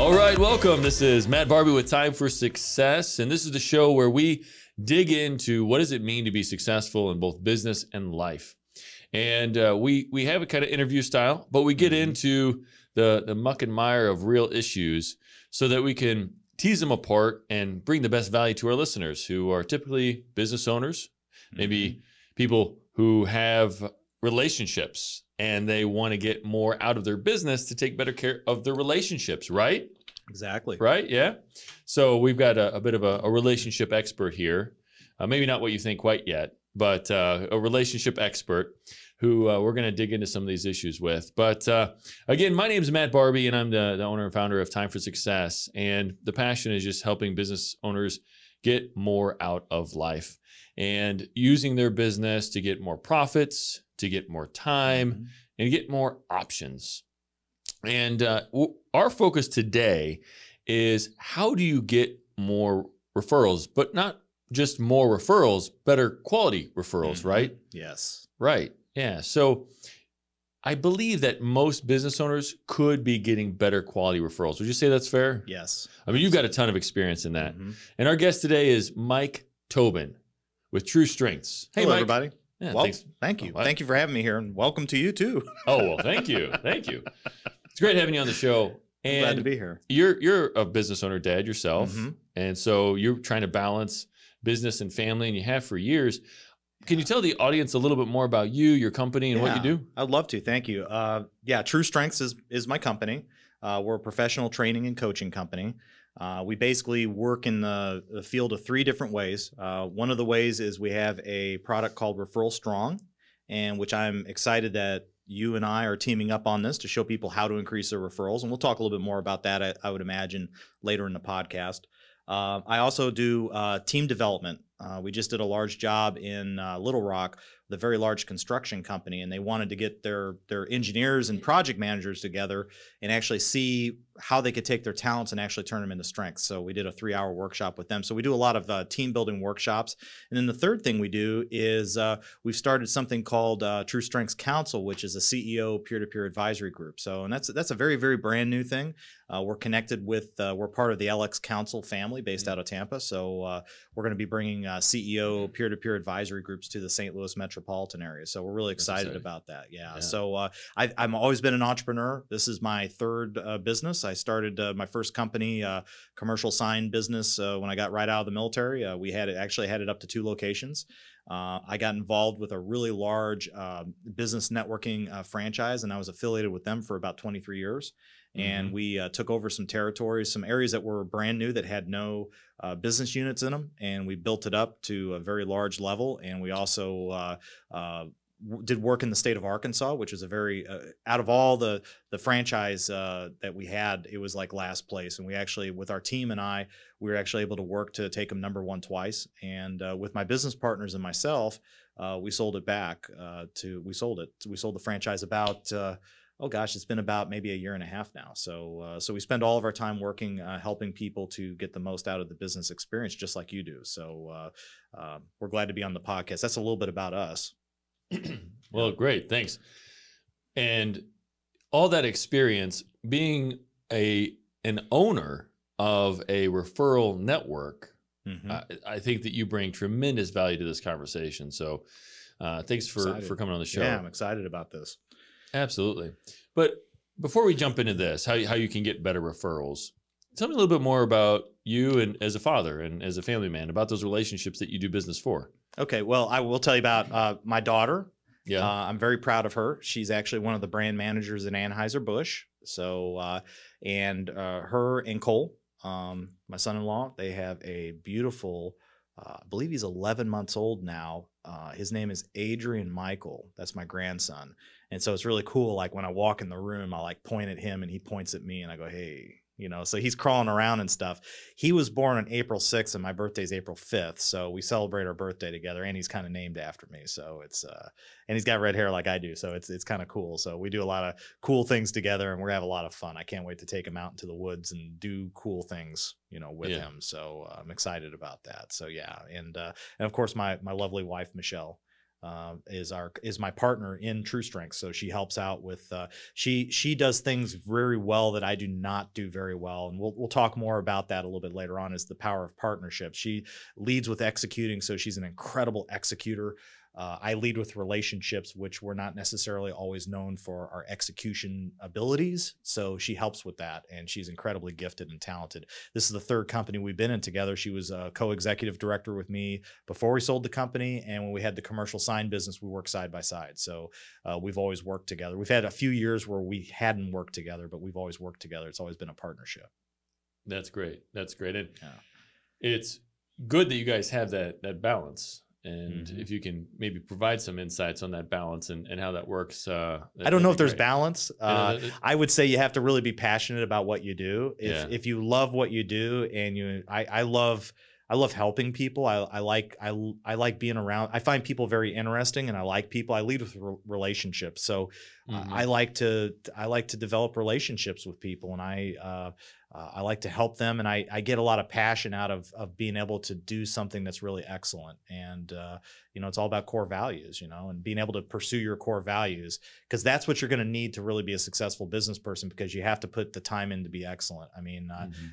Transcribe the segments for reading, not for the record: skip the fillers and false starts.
All right, welcome. This is Matt Barbie with Time for Success, and this is the show where we dig into what does it mean to be successful in both business and life. And we have a kind of interview style, but we get into the muck and mire of real issues so that we can tease them apart and bring the best value to our listeners who are typically business owners, maybe people who have relationships and they want to get more out of their business to take better care of their relationships, right? Exactly. Right? Yeah. So we've got a bit of a relationship expert here. Maybe not what you think quite yet, but a relationship expert who we're going to dig into some of these issues with. But again, my name is Matt Barbie, and I'm the owner and founder of Time for Success. And the passion is just helping business owners get more out of life and using their business to get more profits, to get more time, and get more options. And our focus today is how do you get more referrals, but not just more referrals, better quality referrals, right? Yes. Right. Yeah. So I believe that most business owners could be getting better quality referrals. Would you say that's fair? Yes. I mean, you've got a ton of experience in that. And our guest today is Mike Tobin with True Strengths. Hey, Hello, Mike. everybody. Yeah, well, thanks. Thank you. Oh, thank you for having me here, and welcome to you too. Oh, well, thank you. Thank you. It's great having you on the show. And glad to be here. You're a business owner, Dad, yourself. And so you're trying to balance business and family, and you have for years. Can you tell the audience a little bit more about you, your company, and what you do? I'd love to. Thank you. True Strengths is my company. We're a professional training and coaching company. We basically work in the field of three different ways. One of the ways is we have a product called Referral Strong, and which I'm excited that you and I are teaming up on this to show people how to increase their referrals. And we'll talk a little bit more about that, I would imagine, later in the podcast. I also do team development. We just did a large job in Little Rock, the very large construction company, and they wanted to get their engineers and project managers together and actually see how they could take their talents and actually turn them into strengths. So we did a 3-hour workshop with them. So we do a lot of team building workshops. And then the third thing we do is we've started something called True Strengths Council, which is a CEO peer-to-peer advisory group. So, and that's a very, very brand new thing. We're connected with, we're part of the LX Council family based out of Tampa. So we're going to be bringing CEO peer-to-peer advisory groups to the St. Louis metropolitan area. So we're really excited about that. Yeah. So I've always been an entrepreneur. This is my third business. I started my first company, commercial sign business, when I got right out of the military. We actually had it up to 2 locations. I got involved with a really large business networking franchise, and I was affiliated with them for about 23 years. And we took over some territories, some areas that were brand new that had no business units in them, and we built it up to a very large level. And we also did work in the state of Arkansas, which is a very out of all the franchise that we had, it was like last place. And we actually, with our team and I, we were actually able to work to take them #1 twice. And with my business partners and myself, we sold it back we sold the franchise about oh gosh, it's been about maybe 1.5 years now. So we spend all of our time working, helping people to get the most out of the business experience, just like you do. So we're glad to be on the podcast. That's a little bit about us. Well, great. Thanks. And all that experience being an owner of a referral network, I think that you bring tremendous value to this conversation. So thanks for coming on the show. Yeah, I'm excited about this. Absolutely. But before we jump into this, how you can get better referrals, tell me a little bit more about you and as a father and as a family man, about those relationships that you do business for. Okay. Well, I will tell you about my daughter. Yeah. I'm very proud of her. She's actually one of the brand managers at Anheuser-Busch. So, and her and Cole, my son-in-law, they have a beautiful, I believe he's 11 months old now. His name is Adrian Michael. That's my grandson. And so it's really cool. Like when I walk in the room, I like point at him and he points at me and I go, hey, so he's crawling around and stuff. He was born on April 6th and my birthday's April 5th. So we celebrate our birthday together, and he's kind of named after me. So it's, and he's got red hair like I do. So it's kind of cool. So we do a lot of cool things together and we're gonna have a lot of fun. I can't wait to take him out into the woods and do cool things, with him. So I'm excited about that. So yeah. And of course my lovely wife, Michelle, is my partner in True Strengths. So she helps out with she does things very well that I do not do very well, and we'll talk more about that a little bit later on. Is the power of partnership. She leads with executing, so she's an incredible executor. I lead with relationships, which we're not necessarily always known for our execution abilities. So she helps with that, and she's incredibly gifted and talented. This is the third company we've been in together. She was a co-executive director with me before we sold the company, and when we had the commercial sign business, we worked side by side. So we've always worked together. We've had a few years where we hadn't worked together, but we've always worked together. It's always been a partnership. That's great. That's great. And Yeah. it's good that you guys have that balance. And if you can maybe provide some insights on that balance and how that works. I don't know if there's balance. I would say you have to really be passionate about what you do. If you love what you do, and I love helping people. I like being around. I find people very interesting, and I like people. I lead with relationships. So I like to develop relationships with people, and I like to help them, and I get a lot of passion out of being able to do something that's really excellent. And it's all about core values, and being able to pursue your core values, because that's what you're going to need to really be a successful business person, because you have to put the time in to be excellent. I mean,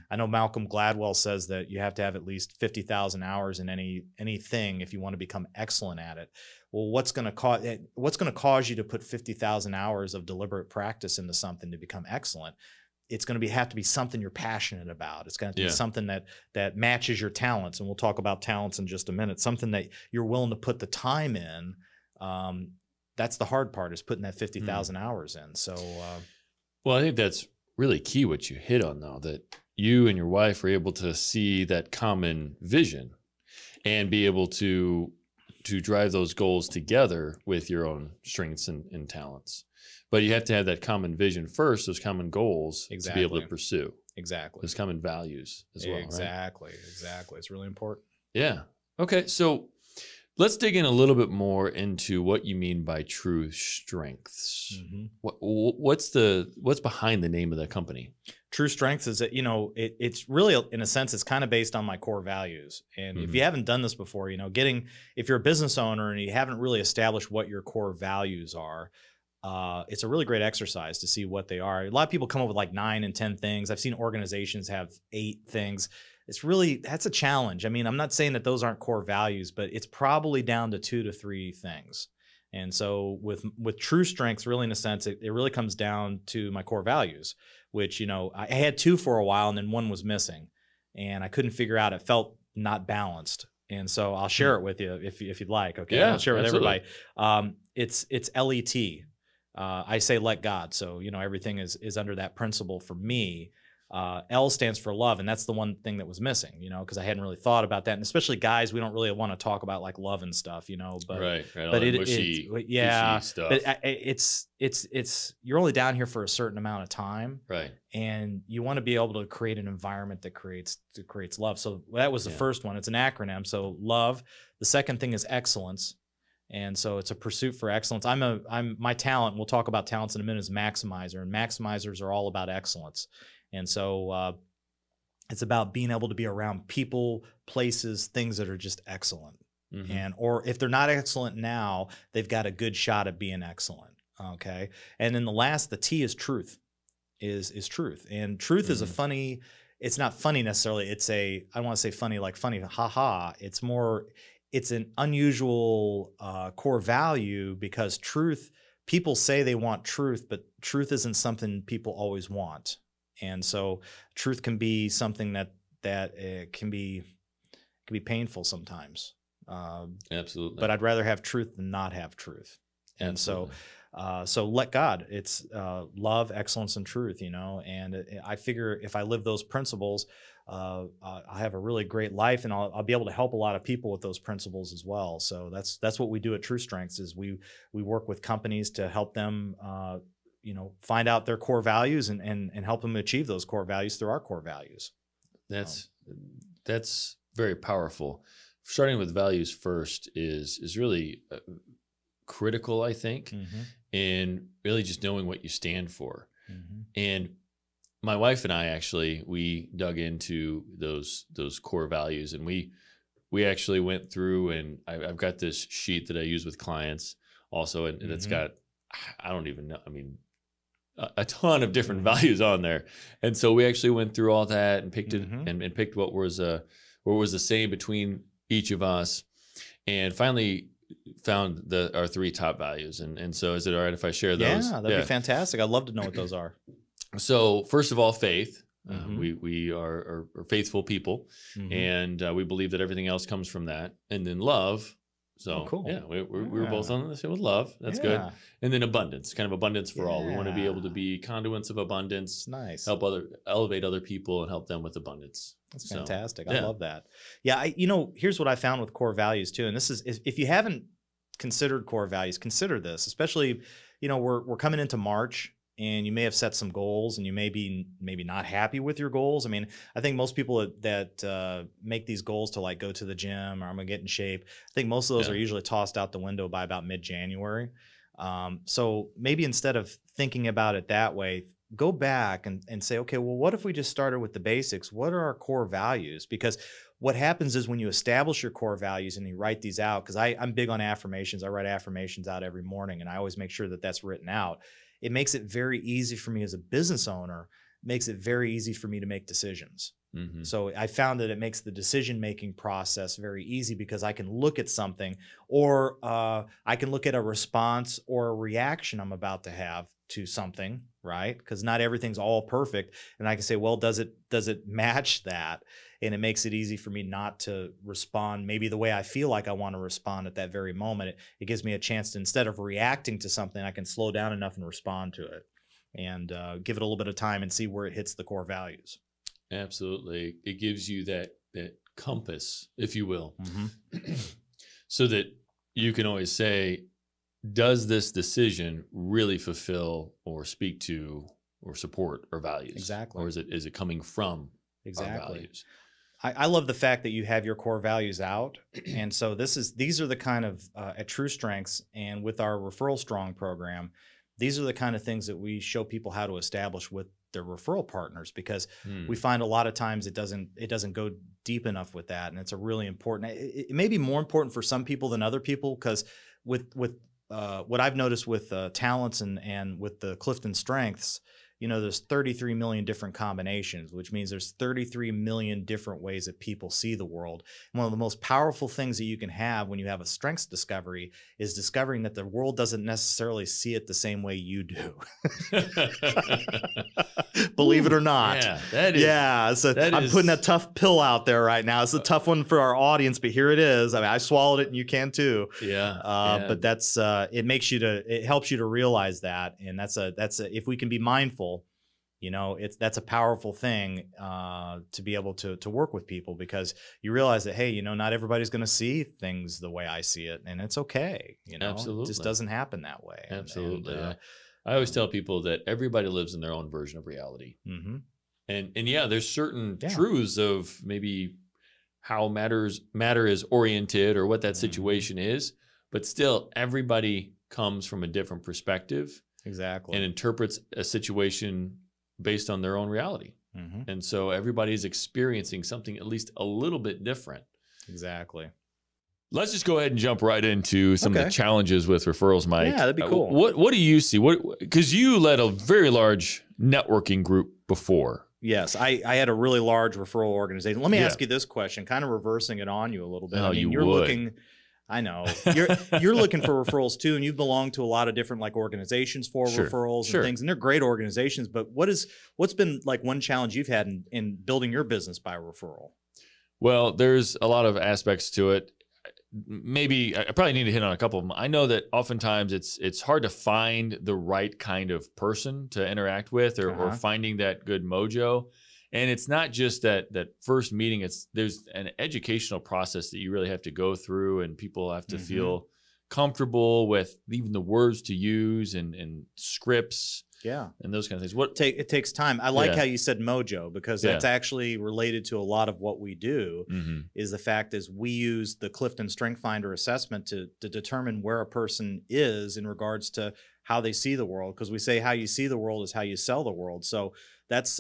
I know Malcolm Gladwell says that you have to have at least 50,000 hours in anything if you want to become excellent at it. Well, what's going to cause you to put 50,000 hours of deliberate practice into something to become excellent? It's going to have to be something you're passionate about. It's going to be something that matches your talents. And we'll talk about talents in just a minute. Something that you're willing to put the time in. That's the hard part, is putting that 50,000 hours in. So, well, I think that's really key what you hit on, though, that you and your wife are able to see that common vision and be able to drive those goals together with your own strengths and talents. But you have to have that common vision first, those common goals to be able to pursue. Exactly. Those common values as well. Exactly. Right? Exactly. It's really important. Yeah. Okay. So let's dig in a little bit more into what you mean by true strengths. What's behind the name of the company? True Strengths is that, it's really, in a sense, it's kind of based on my core values. And if you haven't done this before, if you're a business owner and you haven't really established what your core values are, it's a really great exercise to see what they are. A lot of people come up with like 9 and 10 things. I've seen organizations have 8 things. That's a challenge. I mean, I'm not saying that those aren't core values, but it's probably down to 2 to 3 things. And so with True Strengths, really, in a sense, it really comes down to my core values, which, I had 2 for a while, and then 1 was missing, and I couldn't figure out. It felt not balanced. And so I'll share it with you if you'd like. Okay. Yeah, I'll share it with absolutely. everybody. It's LET. I say let God. So, everything is under that principle for me. L stands for love. And that's the one thing that was missing, because I hadn't really thought about that. And especially guys, we don't really want to talk about like love and stuff, but right. But mushy stuff. But it's you're only down here for a certain amount of time. Right. And you want to be able to create an environment that creates love. So that was the first one. It's an acronym. So love. The second thing is excellence. And so it's a pursuit for excellence. My talent, we'll talk about talents in a minute, is maximizer, and maximizers are all about excellence. And so it's about being able to be around people, places, things that are just excellent. Or if they're not excellent now, they've got a good shot at being excellent. Okay. And then the T is truth, is truth. And truth is it's not funny necessarily. I don't want to say funny like funny, haha. It's an unusual core value, because truth, people say they want truth, but truth isn't something people always want. And so truth can be something that can be painful sometimes. Absolutely. But I'd rather have truth than not have truth. And so let God. It's love, excellence, and truth, and I figure if I live those principles, I have a really great life, and I'll be able to help a lot of people with those principles as well. So that's what we do at True Strengths, is we work with companies to help them, find out their core values and help them achieve those core values through our core values. That's very powerful. Starting with values first is really critical, I think, and really just knowing what you stand for. And my wife and I we dug into those core values, and we we actually went through, and I've got this sheet that I use with clients also, and it's got, I don't even know, I mean, a ton of different values on there. And so we actually went through all that and picked it and picked what was the same between each of us, and finally found our 3 top values. And so is it all right if I share those? Yeah, that'd be fantastic. I'd love to know what those are. So first of all, faith. We are faithful people, and we believe that everything else comes from that. And then love. So cool. Yeah, we were both on the same with love. That's good. And then abundance, kind of abundance for all. We want to be able to be conduits of abundance. Nice. Elevate other people and help them with abundance. That's fantastic. I love that. Yeah, here's what I found with core values too. And this is, if you haven't considered core values, consider this. Especially, we're coming into March, and you may have set some goals, and you may be maybe not happy with your goals. I mean, I think most people that make these goals to like go to the gym or I'm gonna get in shape, I think most of those are usually tossed out the window by about mid-January. So maybe instead of thinking about it that way, go back and say, okay, well, what if we just started with the basics? What are our core values? Because what happens is when you establish your core values and you write these out, because I'm big on affirmations. I write affirmations out every morning, and I always make sure that that's written out. It makes it very easy for me as a business owner, makes it very easy for me to make decisions. So I found that it makes the decision-making process very easy, because I can look at something, or I can look at a response or a reaction I'm about to have to something, right? Because not everything's all perfect. And I can say, well, does it match that? And it makes it easy for me not to respond maybe the way I feel like I want to respond at that very moment. It gives me a chance to, instead of reacting to something, I can slow down enough and respond to it, and give it a little bit of time and see where it hits the core values. Absolutely. It gives you that compass, if you will, so that you can always say, does this decision really fulfill or speak to or support our values? Exactly. Or is it coming from our values? I love the fact that you have your core values out. And so these are the kind of, at True Strengths and with our Referral Strong program, these are the kind of things that we show people how to establish with their referral partners, because we find a lot of times it doesn't go deep enough with that. And it's a really important, it may be more important for some people than other people, because with what I've noticed with talents and with the Clifton Strengths, there's 33 million different combinations, which means there's 33 million different ways that people see the world. And one of the most powerful things that you can have when you have a strengths discovery is discovering that the world doesn't necessarily see it the same way you do. Believe it or not. Yeah, that is. Yeah, so I'm putting a tough pill out there right now. It's a tough one for our audience, but here it is. I mean, I swallowed it, and you can too. But that's it helps you to realize that, and that's if we can be mindful. That's a powerful thing to be able to work with people, because you realize that, hey, not everybody's going to see things the way I see it, and it's okay. Absolutely. It just doesn't happen that way. Absolutely. I always tell people that everybody lives in their own version of reality. And yeah, there's certain truths of maybe how matter is oriented or what that situation is, but still everybody comes from a different perspective. Exactly. And interprets a situation based on their own reality. And so everybody's experiencing something at least a little bit different. Exactly. Let's just go ahead and jump right into some of the challenges with referrals, Mike. Yeah, that'd be cool. What do you see? Because you led a very large networking group before. Yes, I had a really large referral organization. Let me ask you this question, kind of reversing it on you a little bit. Oh, I mean, you're looking. I know you're looking for referrals too, and you belong to a lot of different organizations for referrals and things, and they're great organizations. But what's been one challenge you've had in building your business by referral? Well, there's a lot of aspects to it. Maybe I probably need to hit on a couple of them. I know that oftentimes it's hard to find the right kind of person to interact with, or finding that good mojo. And it's not just that first meeting. There's an educational process that you really have to go through, and people have to feel comfortable with even the words to use and scripts. Yeah. And those kind of things. It takes time. I like how you said mojo, because that's actually related to a lot of what we do. Is the fact is we use the Clifton Strength Finder assessment to determine where a person is in regards to how they see the world, because we say how you see the world is how you sell the world. So that's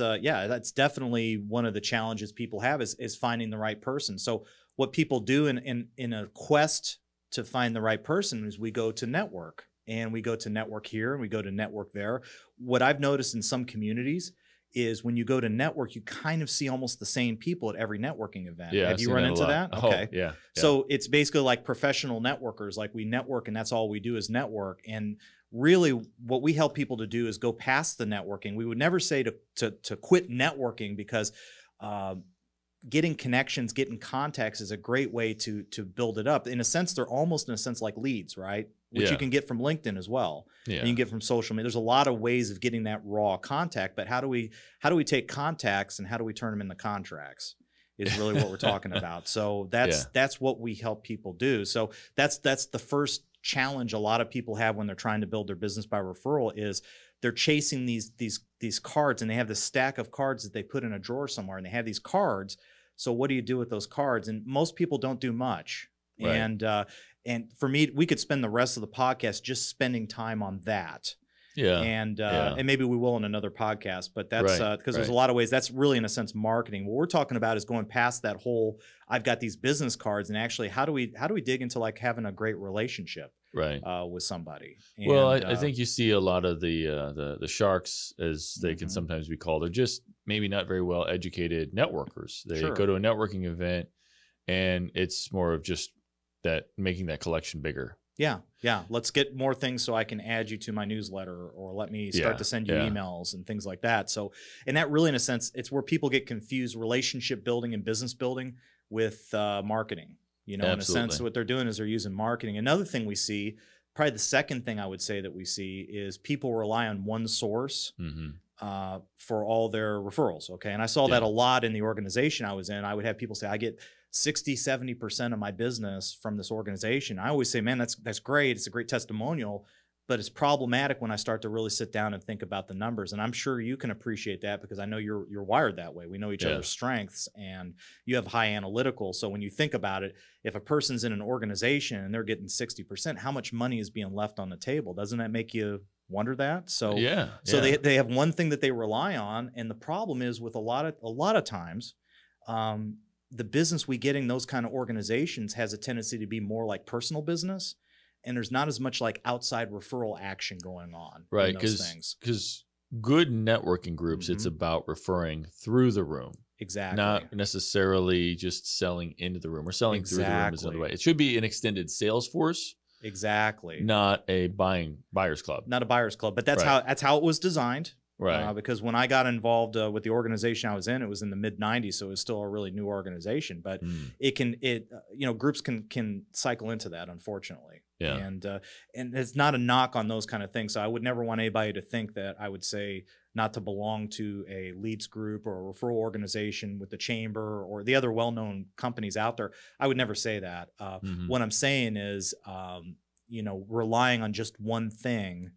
definitely one of the challenges people have is finding the right person. So what people do in a quest to find the right person is we go to network, and we go to network here and we go to network there. What I've noticed in some communities is when you go to network, you kind of see almost the same people at every networking event. Yeah, Have you run into that? Okay. Oh, yeah. So it's basically like professional networkers, like we network and that's all we do is network. And really what we help people to do is go past the networking. We would never say to quit networking, because getting connections, getting contacts is a great way to build it up. In a sense, they're almost in a sense like leads, right? Which you can get from LinkedIn as well. Yeah. And you can get from social media. There's a lot of ways of getting that raw contact, but how do we take contacts and how do we turn them into contracts is really what we're talking about. So that's what we help people do. So that's the first challenge a lot of people have when they're trying to build their business by referral is they're chasing these cards, and they have this stack of cards that they put in a drawer somewhere, and they have these cards. So what do you do with those cards? And most people don't do much. Right. And for me, we could spend the rest of the podcast just spending time on that. Yeah. And maybe we will in another podcast, but that's because there's a lot of ways. That's really, in a sense, marketing. What we're talking about is going past that whole, I've got these business cards, and actually how do we dig into like having a great relationship with somebody? And, well, I think you see a lot of the sharks, as they can sometimes be called, are just maybe not very well educated networkers. They go to a networking event, and it's more of just that making that collection bigger. Yeah. Let's get more things so I can add you to my newsletter, or let me start to send you emails and things like that. So, and that really, in a sense, it's where people get confused relationship building and business building with marketing. You know, Absolutely. In a sense, what they're doing is they're using marketing. Another thing we see, probably the second thing I would say that we see, is people rely on one source for all their referrals. Okay. And I saw that a lot in the organization I was in. I would have people say, I get 60-70% of my business from this organization. I always say, man, that's great. It's a great testimonial, but it's problematic when I start to really sit down and think about the numbers. And I'm sure you can appreciate that, because I know you're wired that way. We know each other's strengths, and you have high analytical. So when you think about it, if a person's in an organization and they're getting 60%, how much money is being left on the table? Doesn't that make you wonder that? So they have one thing that they rely on, and the problem is with a lot of times, the business we get in those kind of organizations has a tendency to be more like personal business, and there's not as much like outside referral action going on. Right, because good networking groups, it's about referring through the room. Exactly. Not necessarily just selling into the room, or selling through the room is another way. It should be an extended sales force. Exactly. Not a buyer's club. Not a buyer's club, but that's how it was designed. Right. Because when I got involved with the organization I was in, it was in the mid '90s, so it was still a really new organization. But groups can cycle into that, unfortunately. Yeah. And it's not a knock on those kind of things. So I would never want anybody to think that I would say not to belong to a leads group or a referral organization with the chamber or the other well-known companies out there. I would never say that. What I'm saying is, relying on just one thing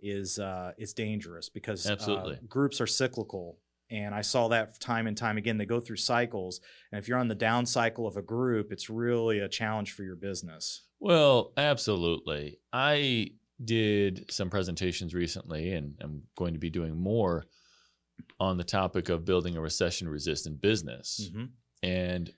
is dangerous, because groups are cyclical. And I saw that time and time again. They go through cycles. And if you're on the down cycle of a group, it's really a challenge for your business. Well, absolutely. I did some presentations recently, and I'm going to be doing more on the topic of building a recession-resistant business. And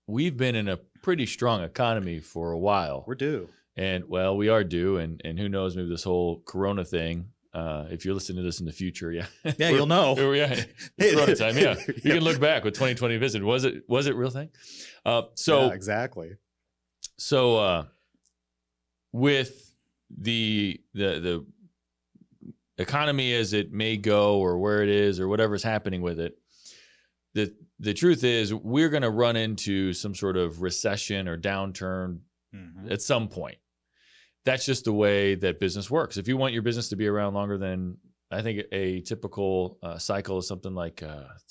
we've been in a pretty strong economy for a while. We're due. And well, we are due, and who knows, maybe this whole Corona thing, if you're listening to this in the future, you'll know. Corona time, you can look back with 2020 visit. Was it a real thing? Exactly. So with the economy as it may go, or where it is, or whatever's happening with it, the truth is we're going to run into some sort of recession or downturn at some point. That's just the way that business works. If you want your business to be around longer than, I think a typical cycle is something like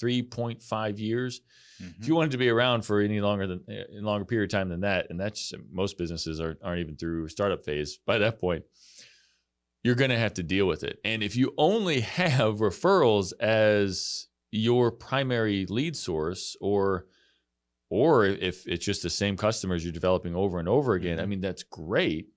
3.5 years. If you want it to be around for any longer period of time than that, and that's, most businesses aren't even through startup phase by that point, you're going to have to deal with it. And if you only have referrals as your primary lead source, or if it's just the same customers you're developing over and over again, I mean, that's great.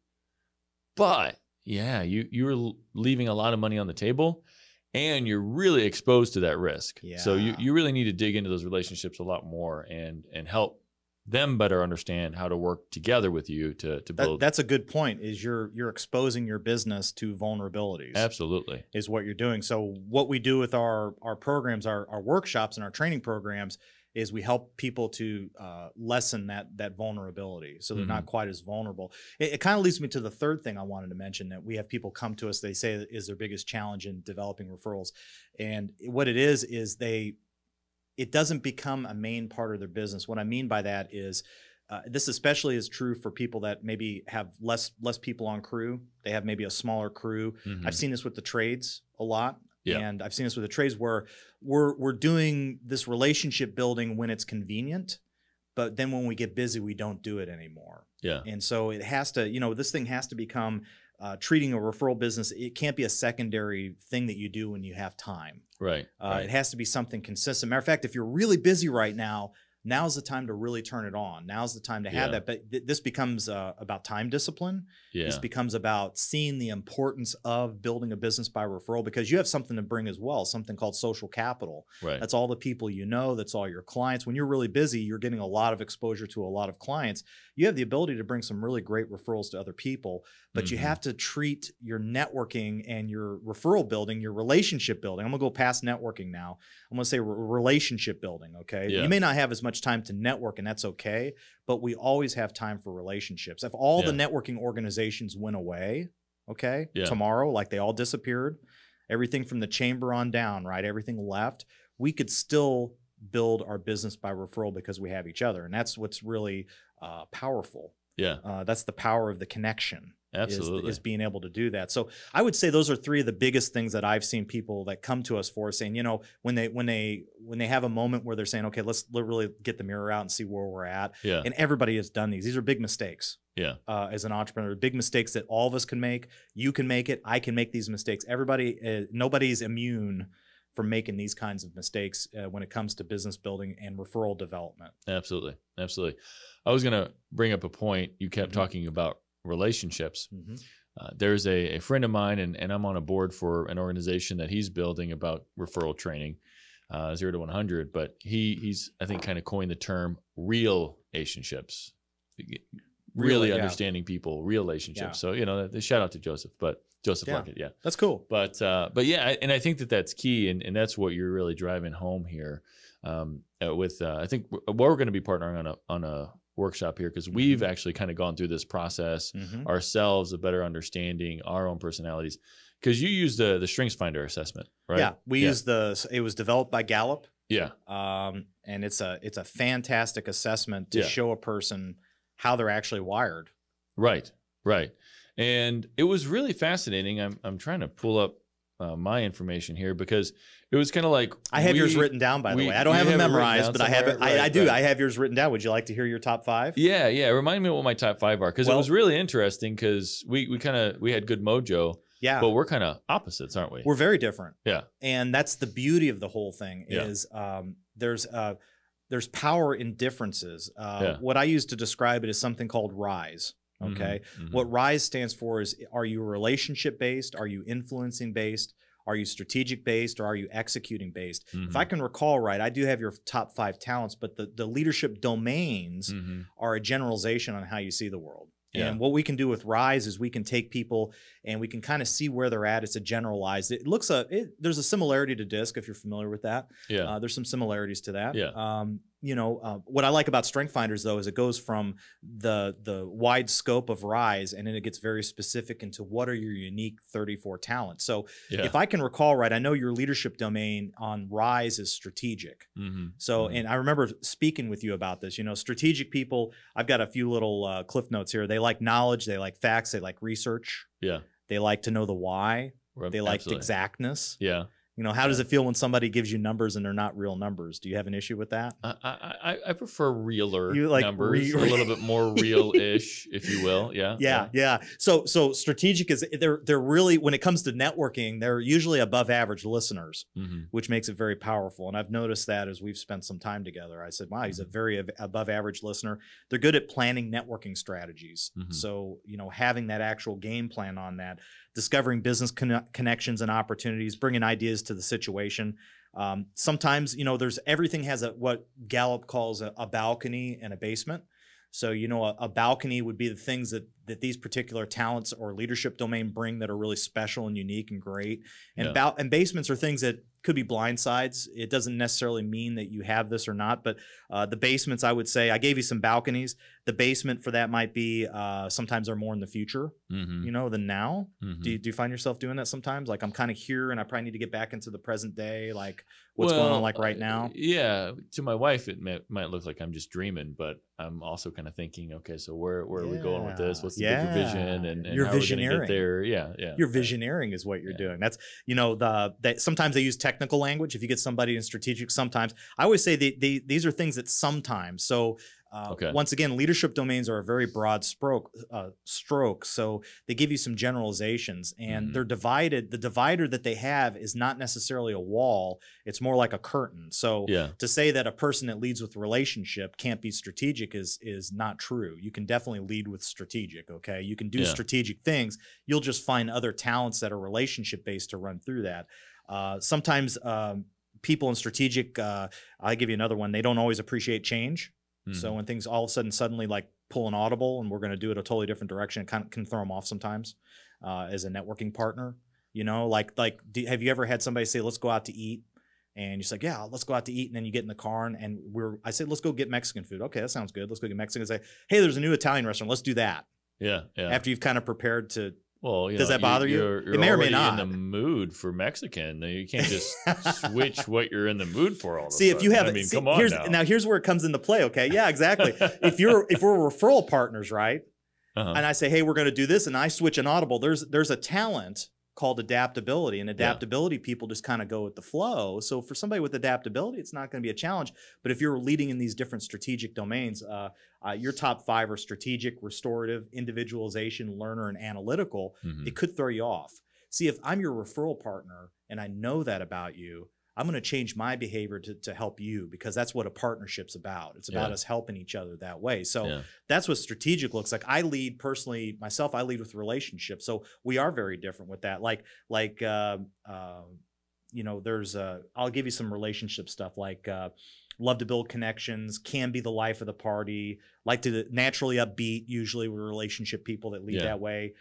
But you're leaving a lot of money on the table, and you're really exposed to that risk. So you really need to dig into those relationships a lot more and help them better understand how to work together with you to build. That's a good point. Is you're exposing your business to vulnerabilities. Absolutely. Is what you're doing. So what we do with our programs, our workshops and our training programs is we help people to lessen that vulnerability, so they're not quite as vulnerable. It kind of leads me to the third thing I wanted to mention, that we have people come to us. They say that is their biggest challenge in developing referrals, and what it is it doesn't become a main part of their business. What I mean by that is this especially is true for people that maybe have less people on crew. They have maybe a smaller crew. I've seen this with the trades a lot. Yeah. And I've seen this with the trades where we're doing this relationship building when it's convenient, but then when we get busy, we don't do it anymore. Yeah. And so it has to, this thing has to become treating a referral business. It can't be a secondary thing that you do when you have time. Right. It has to be something consistent. Matter of fact, if you're really busy right now, now's the time to really turn it on. Now's the time to have that. But this becomes about time discipline. Yeah. This becomes about seeing the importance of building a business by referral, because you have something to bring as well, something called social capital. Right. That's all the people you know. That's all your clients. When you're really busy, you're getting a lot of exposure to a lot of clients. You have the ability to bring some really great referrals to other people, but you have to treat your networking and your referral building, your relationship building. I'm going to go past networking now. I'm going to say relationship building, okay? Yeah. You may not have as much time to network, and that's okay, but we always have time for relationships. If all the networking organizations went away, okay, tomorrow, like they all disappeared, everything from the chamber on down, right, everything left, we could still build our business by referral because we have each other, and that's what's really powerful. Yeah. That's the power of the connection. Absolutely. Is being able to do that. So I would say those are three of the biggest things that I've seen people that come to us for, saying, when they have a moment where they're saying, okay, let's really get the mirror out and see where we're at. Yeah. And everybody has done these. These are big mistakes. Yeah. As an entrepreneur, big mistakes that all of us can make. You can make it. I can make these mistakes. Everybody, nobody's immune from making these kinds of mistakes when it comes to business building and referral development. Absolutely. Absolutely. I was going to bring up a point. You kept talking about relationships. There's a friend of mine, and I'm on a board for an organization that he's building about referral training, 0 to 100. But he's, I think, kind of coined the term real relationships, really understanding people, real relationships. So, shout out to Joseph, Luckett. Yeah, that's cool. But yeah, and I think that's key, and that's what you're really driving home here. I think we're going to be partnering on a workshop here, because we've actually kind of gone through this process ourselves of better understanding our own personalities, because you use the Strengths Finder assessment, right? Yeah, we use it was developed by Gallup. Yeah. And it's a fantastic assessment to show a person how they're actually wired. Right. And it was really fascinating. I'm trying to pull up my information here, because it was kind of like, I have yours written down, by the way. I don't have it memorized, but I have it. I do. I have yours written down. Would you like to hear your top 5? Yeah. Remind me what my top 5 are, because it was really interesting, because we had good mojo. Yeah. But we're kind of opposites, aren't we? We're very different. Yeah. And that's the beauty of the whole thing is there's power in differences. What I use to describe it is something called RISE. Okay. What RISE stands for is, are you relationship based? Are you influencing based? Are you strategic based, or are you executing based? If I can recall right, I do have your top 5 talents, but the leadership domains are a generalization on how you see the world. Yeah. And what we can do with RISE is we can take people and we can kind of see where they're at. It's a generalized. There's a similarity to DISC, if you're familiar with that. Yeah. There's some similarities to that. Yeah. What I like about Strength Finders, though, is it goes from the wide scope of RISE, and then it gets very specific into what are your unique 34 talents. So if I can recall right, I know your leadership domain on RISE is strategic. So, and I remember speaking with you about this. Strategic people, I've got a few little cliff notes here. They like knowledge. They like facts. They like research. Yeah. They like to know the why. They like exactness. Yeah. How does it feel when somebody gives you numbers and they're not real numbers? Do you have an issue with that? I prefer realer numbers, a little bit more real-ish, if you will. Yeah. Yeah. So strategic is they're really, when it comes to networking, they're usually above average listeners, which makes it very powerful. And I've noticed that as we've spent some time together. I said, wow, he's a very above average listener. They're good at planning networking strategies. So, having that actual game plan on that, discovering business connections and opportunities, bringing ideas to the situation. Sometimes, there's everything has what Gallup calls a balcony and a basement. So, a balcony would be the things that these particular talents or leadership domain bring that are really special and unique and great. And and basements are things that could be blind sides. It doesn't necessarily mean that you have this or not, but the basements, I would say, I gave you some balconies. The basement for that might be sometimes are more in the future, than now. Do you find yourself doing that sometimes? Like, I'm kind of here and I probably need to get back into the present day. Like, what's going on like right now? Yeah. To my wife, it might look like I'm just dreaming, but I'm also kind of thinking, okay, so where are we going with this? What's the bigger vision? And you're how visioneering. Are we gonna get there? Yeah. You're visioneering is what you're doing. That's, that sometimes they use technical language. If you get somebody in strategic, sometimes I always say these are things that sometimes. So once again, leadership domains are a very broad stroke. So they give you some generalizations, and they're divided. The divider that they have is not necessarily a wall. It's more like a curtain. So to say that a person that leads with relationship can't be strategic is not true. You can definitely lead with strategic. Okay. You can do strategic things. You'll just find other talents that are relationship based to run through that. Sometimes people in strategic, I'll give you another one. They don't always appreciate change. So when things all of a sudden suddenly like pull an audible and we're going to do it a totally different direction, it kind of can throw them off sometimes as a networking partner. Have you ever had somebody say, let's go out to eat? And you're like, yeah, let's go out to eat. And then you get in the car and I said, let's go get Mexican food. Okay, that sounds good. Let's go get Mexican. Say, hey, there's a new Italian restaurant. Let's do that. Yeah. After you've kind of prepared to. Well, does that bother you? You're it may or may not. In the mood for Mexican. You can't just switch what you're in the mood for all of a sudden. If you have, come on now here's where it comes into play. Okay, yeah, exactly. if we're referral partners, right? And I say, hey, we're going to do this, and I switch an audible. There's a talent called adaptability, and adaptability people just kind of go with the flow. So for somebody with adaptability, it's not going to be a challenge. But if you're leading in these different strategic domains, your top 5 are strategic, restorative, individualization, learner, and analytical. It could throw you off. See, if I'm your referral partner and I know that about you, I'm going to change my behavior to help you, because that's what a partnership's about. It's about us helping each other that way. So that's what strategic looks like. I lead personally myself. I lead with relationships. So we are very different with that. I'll give you some relationship stuff like love to build connections, can be the life of the party, like to naturally upbeat, usually with relationship people that lead that way.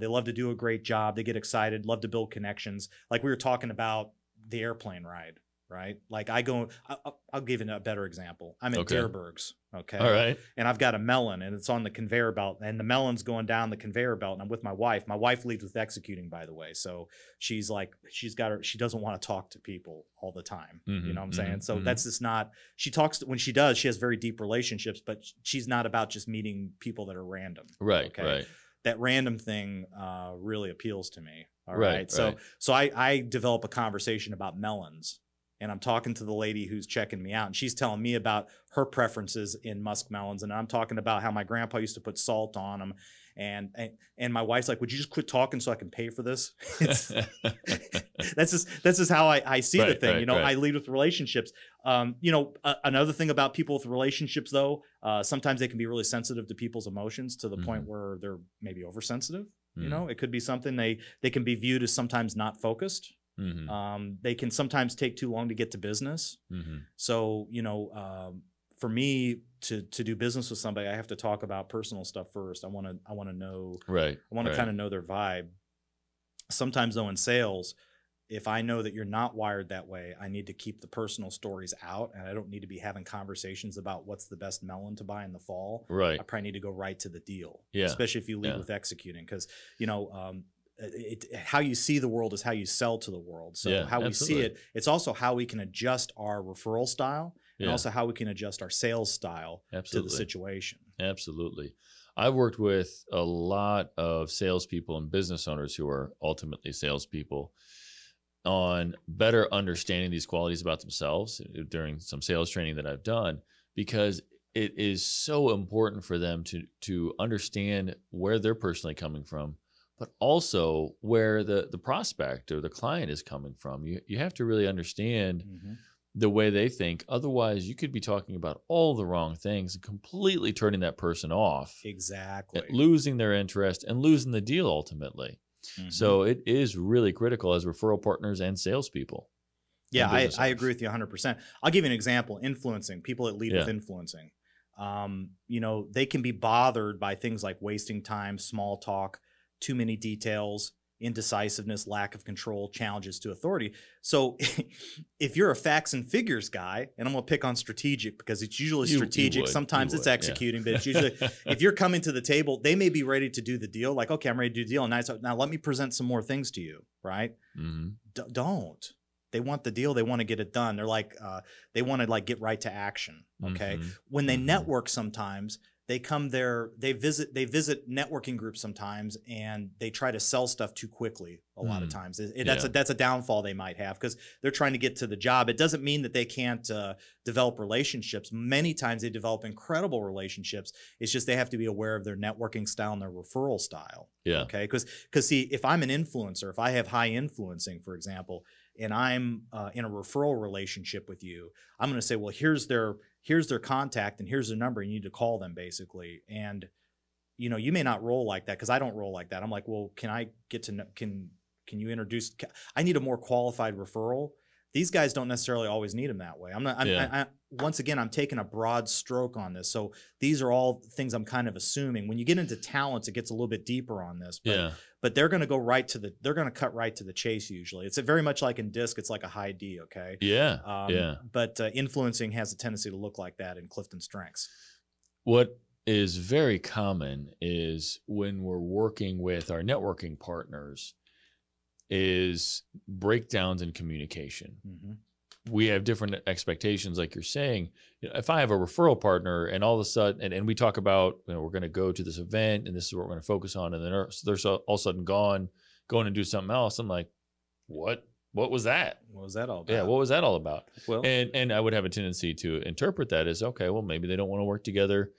They love to do a great job. They get excited, love to build connections. Like we were talking about the airplane ride, right? Like I'll give you a better example. I'm at Deerberg's, okay? All right. And I've got a melon and it's on the conveyor belt, and the melon's going down the conveyor belt, and I'm with my wife. My wife leads with executing, by the way. So she doesn't want to talk to people all the time. You know what I'm saying? So that's just not, when she does, she has very deep relationships, but she's not about just meeting people that are random. Right, okay? right. That random thing really appeals to me. All right. So I develop a conversation about melons, and I'm talking to the lady who's checking me out, and she's telling me about her preferences in musk melons, and I'm talking about how my grandpa used to put salt on them, and my wife's like, "Would you just quit talking so I can pay for this?" That's just how I see the thing. I lead with relationships. Another thing about people with relationships, though, sometimes they can be really sensitive to people's emotions to the point where they're maybe oversensitive. It could be something they can be viewed as sometimes not focused. They can sometimes take too long to get to business. So, for me to do business with somebody, I have to talk about personal stuff first. I want to know, I want to kind of know their vibe. Sometimes though in sales, if I know that you're not wired that way, I need to keep the personal stories out, and I don't need to be having conversations about what's the best melon to buy in the fall. Right. I probably need to go right to the deal, especially if you lead with executing, because, how you see the world is how you sell to the world. So how we see it, it's also how we can adjust our referral style and also how we can adjust our sales style to the situation. Absolutely. I've worked with a lot of salespeople and business owners who are ultimately salespeople on better understanding these qualities about themselves during some sales training that I've done, because it is so important for them to understand where they're personally coming from, but also where the prospect or the client is coming from. You have to really understand the way they think. Otherwise, you could be talking about all the wrong things and completely turning that person off. Exactly. Losing their interest and losing the deal ultimately. So it is really critical as referral partners and salespeople. Yeah, business I owners. agree with you 100%. I'll give you an example. Influencing, people that lead with influencing. You know, they can be bothered by things like wasting time, small talk, too many details, indecisiveness, lack of control, challenges to authority. So if you're a facts and figures guy, and I'm going to pick on strategic because it's usually strategic, sometimes it's executing, but it's usually, if you're coming to the table, they may be ready to do the deal. Like, okay, I'm ready to do the deal. And now let me present some more things to you, right? Don't. They want the deal. They want to get it done. They're like, they want to like get right to action. Okay. When they network, sometimes they come there, they visit networking groups sometimes, and they try to sell stuff too quickly. A lot of times that's a downfall they might have because they're trying to get to the job. It doesn't mean that they can't develop relationships. Many times they develop incredible relationships. It's just they have to be aware of their networking style and their referral style. Yeah. Okay. Because see, if I'm an influencer, if I have high influencing, for example, and I'm in a referral relationship with you, I'm going to say, well, here's their contact and here's their number. You need to call them, basically. And, you know, you may not roll like that because I don't roll like that. I'm like, well, can I get to know, can you introduce, I need a more qualified referral. These guys don't necessarily always need them that way. Once again, I'm taking a broad stroke on this. So these are all things I'm kind of assuming. When you get into talents, it gets a little bit deeper on this. But they're going to go they're going to cut right to the chase usually. It's very much like in DISC, it's like a high D, okay? But influencing has a tendency to look like that in Clifton Strengths. What is very common is when we're working with our networking partners is breakdowns in communication. We have different expectations, like you're saying. You know, if I have a referral partner and all of a sudden, and we talk about, you know, we're going to go to this event and this is what we're going to focus on, and then they're all of a sudden going and do something else. I'm like, what was that? What was that all about? Yeah, what was that all about? Well, and I would have a tendency to interpret that as, okay, well, maybe they don't want to work together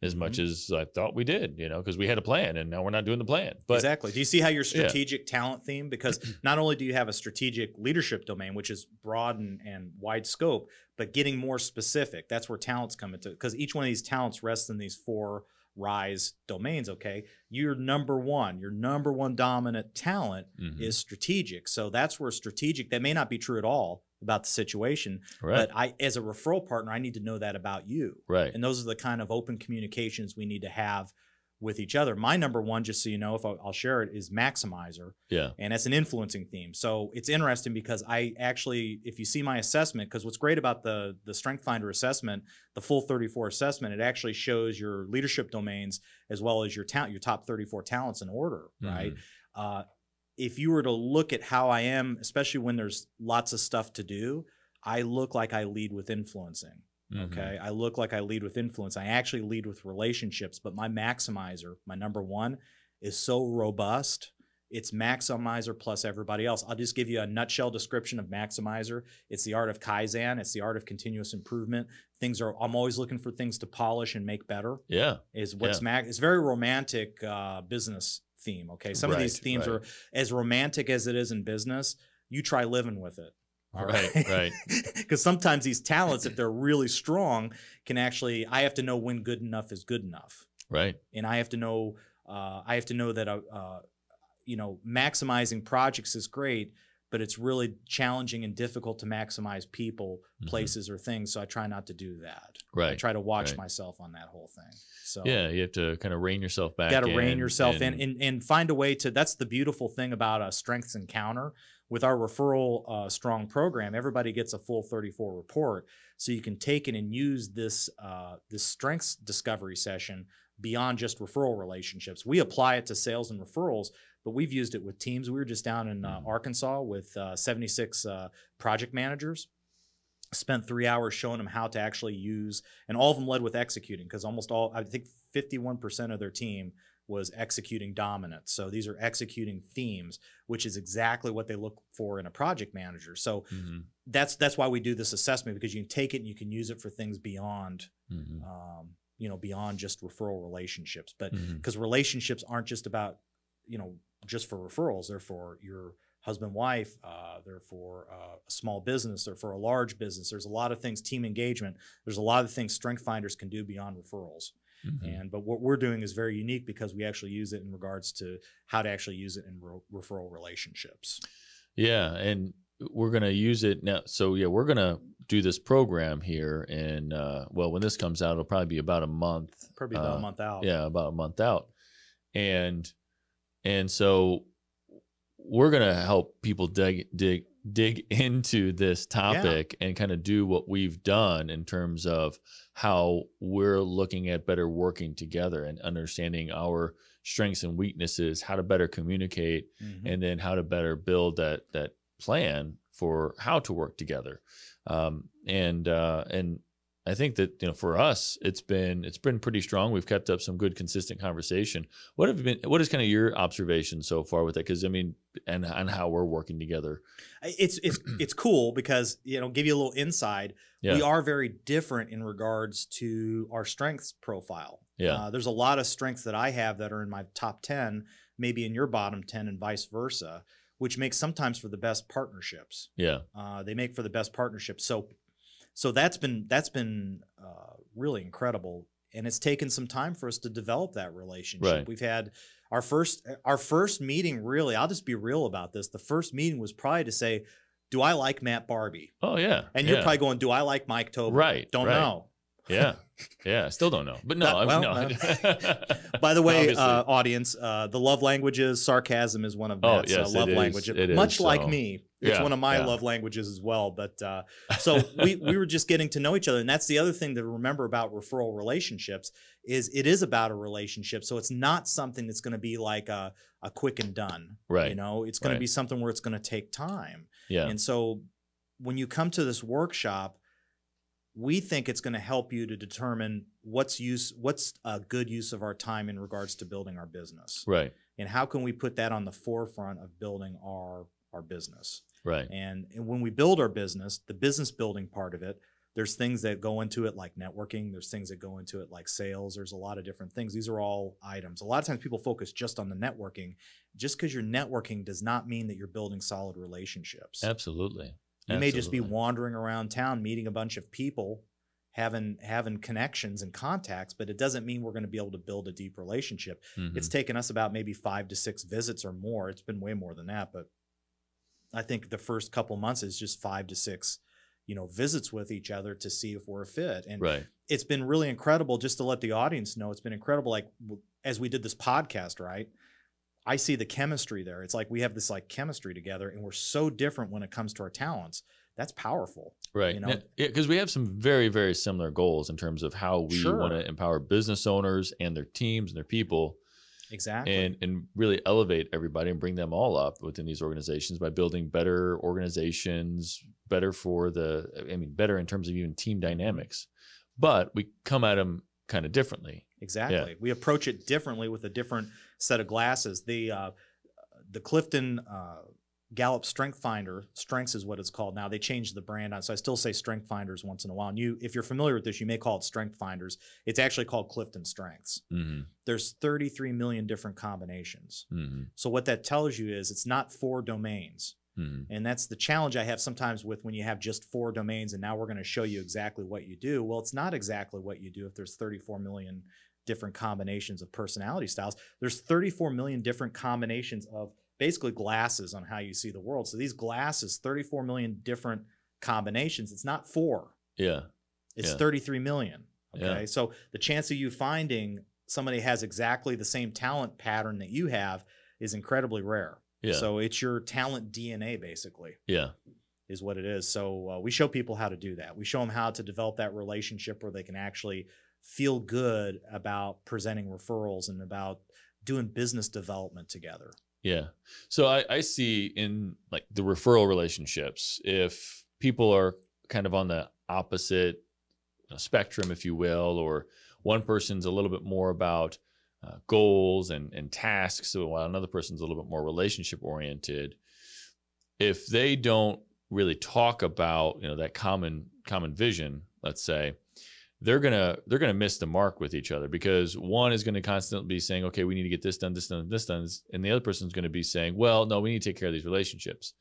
as much as I thought we did, you know, because we had a plan and now we're not doing the plan. But exactly. Do you see how your strategic talent theme, because not only do you have a strategic leadership domain, which is broad and wide scope, but getting more specific, that's where talents come into, because each one of these talents rests in these 4 rise domains. Okay. Your number one dominant talent is strategic. So that's where strategic, that may not be true at all about the situation, but as a referral partner, I need to know that about you. And those are the kind of open communications we need to have with each other. My number one, just so you know, if I'll share it, is maximizer. And that's an influencing theme. So it's interesting because I actually, if you see my assessment, because what's great about the Strength Finder assessment, the full 34 assessment, it actually shows your leadership domains as well as your top 34 talents in order, right? If you were to look at how I am, especially when there's lots of stuff to do, I look like I lead with influencing. Okay. I look like I lead with influence. I actually lead with relationships, but my maximizer, my number one, is so robust. It's maximizer plus everybody else. I'll just give you a nutshell description of maximizer. It's the art of Kaizen. It's the art of continuous improvement. I'm always looking for things to polish and make better. It's very romantic business theme. Okay. Some of these themes are as romantic as it is in business. You try living with it. All right. Because sometimes these talents, if they're really strong, I have to know when good enough is good enough. And I have to know that, you know, maximizing projects is great, but it's really challenging and difficult to maximize people, places, or things. So I try not to do that. I try to watch myself on that whole thing. So you have to kind of rein yourself back. Got to rein yourself in and find a way to. That's the beautiful thing about a Strengths Encounter. With our Referral Strong program, everybody gets a full 34 report, so you can take it and use this strengths discovery session beyond just referral relationships. We apply it to sales and referrals, but we've used it with teams. We were just down in Arkansas with 76 project managers. Spent 3 hours showing them how to actually use, and all of them led with executing, because I think 51% of their team was executing dominant. So these are executing themes, which is exactly what they look for in a project manager. So that's why we do this assessment, because you can take it and you can use it for things beyond, you know, beyond just referral relationships. But because relationships aren't just about, you know, just for referrals. They're for your husband, wife, they're for a small business, they're for a large business. There's a lot of things, team engagement. There's a lot of things Strength Finders can do beyond referrals. But what we're doing is very unique because we actually use it in regards to how to actually use it in referral relationships. Yeah. And we're going to use it now. So yeah, we're going to do this program here. And well, when this comes out, it'll probably be about a month. Probably about a month out. Yeah, about a month out. And so we're going to help people dig into this topic and kind of do what we've done in terms of how we're looking at better working together and understanding our strengths and weaknesses, how to better communicate, and then how to better build that plan for how to work together. And I think that, for us, it's been pretty strong. We've kept up some good, consistent conversation. What is kind of your observation so far with it? Because and how we're working together. It's cool because, give you a little insight. Yeah. We are very different in regards to our strengths profile. Yeah. There's a lot of strengths that I have that are in my top 10, maybe in your bottom 10 and vice versa, which makes sometimes for the best partnerships. Yeah. They make for the best partnerships. So that's been really incredible, and it's taken some time for us to develop that relationship. Right. We've had our first meeting. Really, I'll just be real about this. The first meeting was probably to say, "Do I like Matt Barbie?" Oh yeah. And you're probably going, "Do I like Mike Tobin?" Right. Don't know. Yeah. Yeah. Still don't know. But no. No. By the way, audience, the love languages, sarcasm is one of Matt's love languages. Much like me, it's one of my love languages as well. But so we were just getting to know each other. And that's the other thing to remember about referral relationships is it is about a relationship. So it's not something that's going to be like a quick and done. Right. It's going to be something where it's going to take time. Yeah. And so when you come to this workshop, we think it's going to help you to determine what's a good use of our time in regards to building our business. Right. And how can we put that on the forefront of building our business. Right. And when we build our business, the business building part of it, there's things that go into it like networking. There's things that go into it like sales. There's a lot of different things. These are all items. A lot of times people focus just on the networking. Just because you're networking does not mean that you're building solid relationships. Absolutely. You may just be wandering around town, meeting a bunch of people, having connections and contacts, but it doesn't mean we're going to be able to build a deep relationship. It's taken us about maybe 5 to 6 visits or more. It's been way more than that, but I think the first couple months is just 5 to 6, visits with each other to see if we're a fit. And it's been really incredible. Just to let the audience know, it's been incredible. Like as we did this podcast, right? I see the chemistry there. It's like we have this like chemistry together, and we're so different when it comes to our talents. That's powerful. Right. Because we have some very, very similar goals in terms of how we want to empower business owners and their teams and their people. Exactly. And really elevate everybody and bring them all up within these organizations by building better organizations, better in terms of even team dynamics. But we come at them kind of differently. Exactly. Yeah. We approach it differently with a different set of glasses. The Clifton Gallup Strengths is what it's called now. They changed the brand on, so I still say Strength Finders once in a while. And if you're familiar with this, you may call it Strength Finders. It's actually called Clifton Strengths. There's 33 million different combinations. So what that tells you is it's not 4 domains. And that's the challenge I have sometimes with when you have just 4 domains and now we're going to show you exactly what you do. Well, it's not exactly what you do if there's 34 million different combinations of personality styles. There's 34 million different combinations of basically glasses on how you see the world. So these glasses, 34 million different combinations. It's not 4. Yeah. It's 33 million. Okay. Yeah. So the chance of you finding somebody has exactly the same talent pattern that you have is incredibly rare. Yeah. So it's your talent DNA basically. Yeah. Is what it is. So we show people how to do that. We show them how to develop that relationship where they can actually feel good about presenting referrals and about doing business development together. Yeah. So I see in like the referral relationships, if people are kind of on the opposite spectrum, if you will, or one person's a little bit more about goals and tasks, while another person's a little bit more relationship oriented, if they don't really talk about that common vision, let's say, they're gonna miss the mark with each other, because one is going to constantly be saying, okay, we need to get this done, this done, this done, and the other person's going to be saying, well, no, we need to take care of these relationships.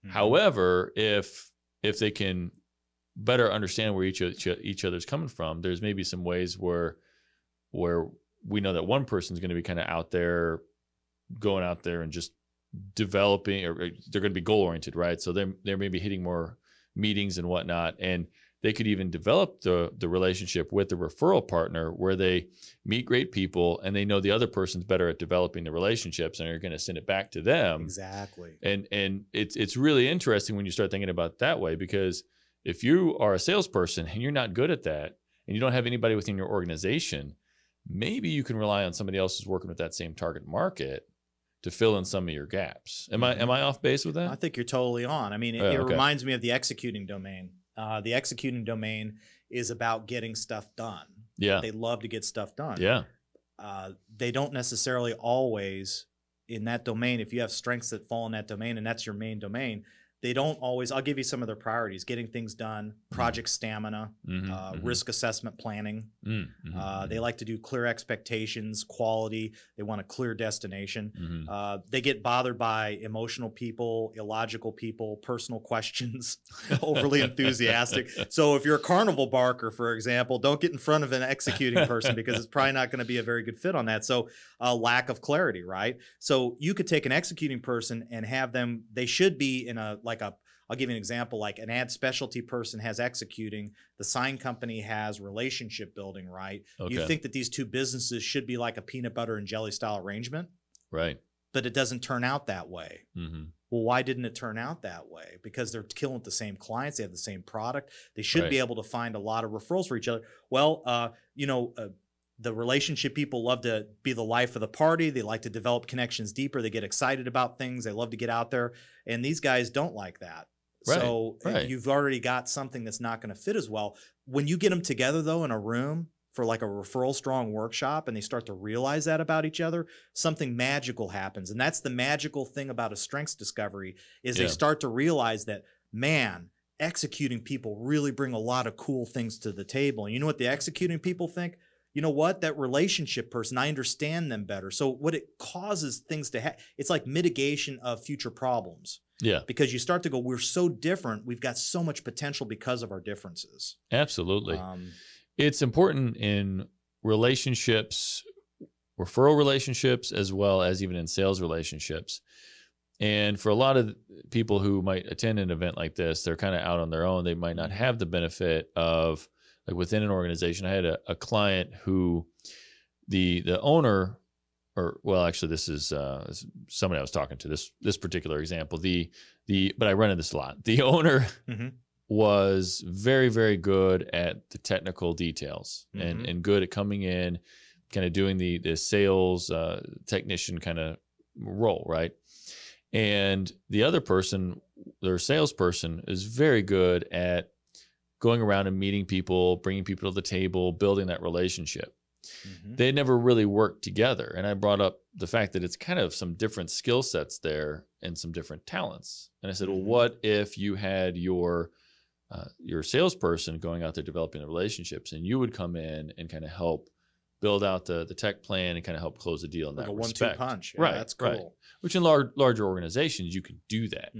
However, if they can better understand where each other's coming from, there's maybe some ways where we know that one person's going to be kind of going out there and just developing, or they're going to be goal oriented, right? So they're maybe hitting more meetings and whatnot, and they could even develop the relationship with the referral partner where they meet great people and they know the other person's better at developing the relationships and are going to send it back to them. Exactly. And it's really interesting when you start thinking about it that way, because if you are a salesperson and you're not good at that and you don't have anybody within your organization, maybe you can rely on somebody else who's working with that same target market to fill in some of your gaps. Am I off base with that? I think you're totally on. I mean, it Okay. reminds me of the executing domain. The executing domain is about getting stuff done. Yeah. They love to get stuff done. Yeah. They don't necessarily always, in that domain, if you have strengths that fall in that domain and that's your main domain, they don't always, I'll give you some of their priorities: getting things done, project stamina, risk assessment planning. They like to do clear expectations, quality. They want a clear destination. They get bothered by emotional people, illogical people, personal questions, overly enthusiastic. So if you're a carnival barker, for example, don't get in front of an executing person because it's probably not going to be a very good fit on that. So lack of clarity, right? So you could take an executing person and have them, they should be in I'll give you an example, like an ad specialty person has executing, the sign company has relationship building, right? Okay. You think that these two businesses should be like a peanut butter and jelly style arrangement, Right. but it doesn't turn out that way. Well, why didn't it turn out that way? Because they're killing the same clients. They have the same product. They should be able to find a lot of referrals for each other. Well, the relationship people love to be the life of the party. They like to develop connections deeper. They get excited about things. They love to get out there. And these guys don't like that. Right, So you've already got something that's not going to fit as well. When you get them together, though, in a room for like a Referral Strong workshop, and they start to realize that about each other, something magical happens. And that's the magical thing about a strengths discovery is they start to realize that, man, executing people really bring a lot of cool things to the table. And you know what the executing people think? You know what? That relationship person, I understand them better. So what it causes things to happen, it's like mitigation of future problems. Yeah. Because you start to go, we're so different. We've got so much potential because of our differences. Absolutely. It's important in relationships, referral relationships, as well as even in sales relationships. And for a lot of people who might attend an event like this, they're kind of out on their own. They might not have the benefit of, like within an organization. I had a client who the owner, or well, actually this is somebody I was talking to, this particular example, but I run into this a lot. The owner was very, very good at the technical details and good at coming in, kind of doing the sales technician kind of role, right? And the other person, their salesperson, is very good at going around and meeting people, bringing people to the table, building that relationship. They never really worked together. And I brought up the fact that it's kind of some different skill sets there and some different talents. And I said, well, what if you had your salesperson going out there developing the relationships, and you would come in and kind of help build out the tech plan and kind of help close the deal in that respect. 1-2 punch. Yeah, right. That's cool. Right. Which in larger organizations, you can do that.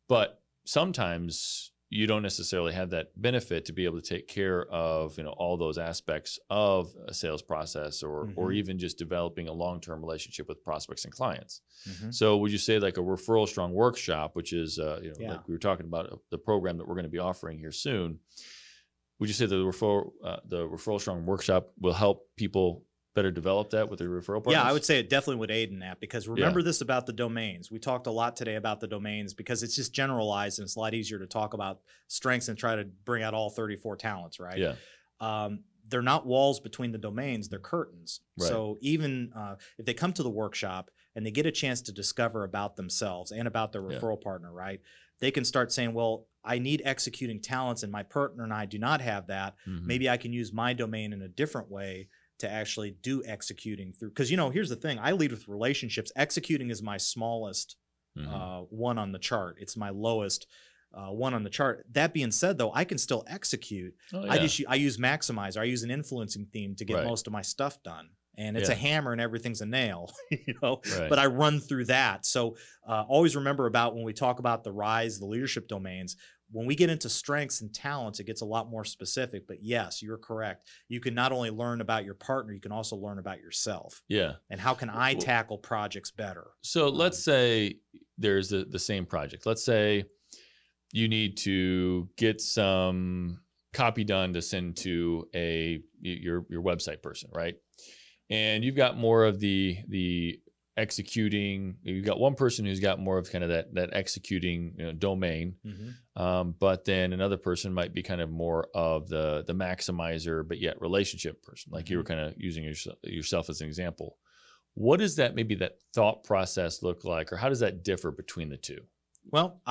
But sometimes you don't necessarily have that benefit to be able to take care of, all those aspects of a sales process or even just developing a long-term relationship with prospects and clients. So would you say like a Referral Strong workshop, which is, like we were talking about the program that we're going to be offering here soon, would you say the Referral Strong workshop will help people better develop that with their referral partners? Yeah, I would say it definitely would aid in that, because remember this about the domains. We talked a lot today about the domains because it's just generalized and it's a lot easier to talk about strengths and try to bring out all 34 talents, right? Yeah. They're not walls between the domains, they're curtains. Right. So even if they come to the workshop and they get a chance to discover about themselves and about their referral partner, right? They can start saying, well, I need executing talents and my partner and I do not have that. Maybe I can use my domain in a different way to actually do executing through. Because, here's the thing. I lead with relationships. Executing is my smallest one on the chart. It's my lowest one on the chart. That being said, though, I can still execute. I use Maximizer. I use an influencing theme to get most of my stuff done. And it's a hammer and everything's a nail, but I run through that. So always remember about when we talk about the leadership domains, when we get into strengths and talents, it gets a lot more specific. But yes, you're correct. You can not only learn about your partner, you can also learn about yourself. Yeah. And how can I tackle projects better? So let's say there's the same project. Let's say you need to get some copy done to send to your website person, right? And you've got more of the executing. You've got one person who's got more of kind of that executing domain, but then another person might be kind of more of the maximizer, but yet relationship person, like you were kind of using yourself as an example. What does that thought process look like, or how does that differ between the two? Well,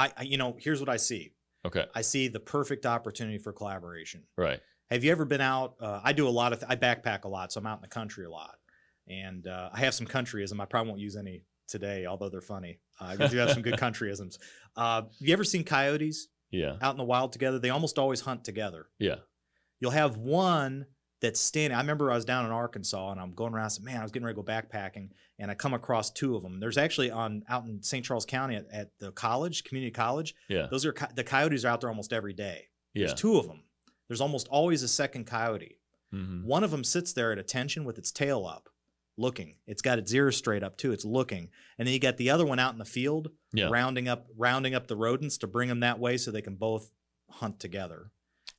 here's what I see. Okay. I see the perfect opportunity for collaboration. Right. Have you ever been out? I do a lot of, I backpack a lot, so I'm out in the country a lot. And I have some countryism. I probably won't use any today, although they're funny. I do have some good countryisms. Have you ever seen coyotes? Yeah. Out in the wild together? They almost always hunt together. Yeah. You'll have one that's standing. I remember I was down in Arkansas and I'm going around and said, man, I was getting ready to go backpacking and I come across two of them. There's actually out in St. Charles County at the college, community college. Yeah. Those are the coyotes are out there almost every day. Yeah. There's two of them. There's almost always a second coyote. Mm-hmm. One of them sits there at attention with its tail up, looking. It's got its ears straight up too. It's looking. And then you got the other one out in the field, rounding up the rodents to bring them that way so they can both hunt together.